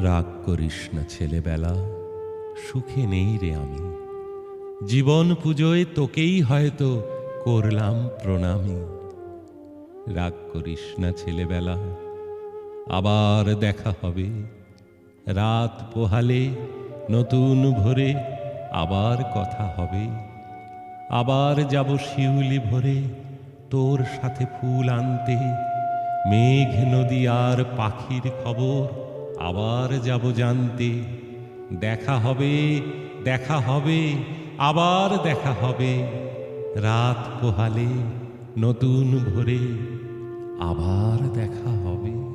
রাগ করিস না ছেলেবেলা, সুখে নেই রে আমি। জীবন পুজোয় তোকেই হয়তো করলাম প্রণামী। রাগ করিস না ছেলেবেলা, আবার দেখা হবে। রাত পোহালে নতুন ভোরে আবার কথা হবে। আবার যাব শিউলি ভরে তোর সাথে ফুল আনতে। মেঘ নদী আর পাখির খবর আবার যাব জানতে। দেখা হবে, দেখা হবে, আবার দেখা হবে। রাত পোহালে নতুন ভোরে আবার দেখা হবে।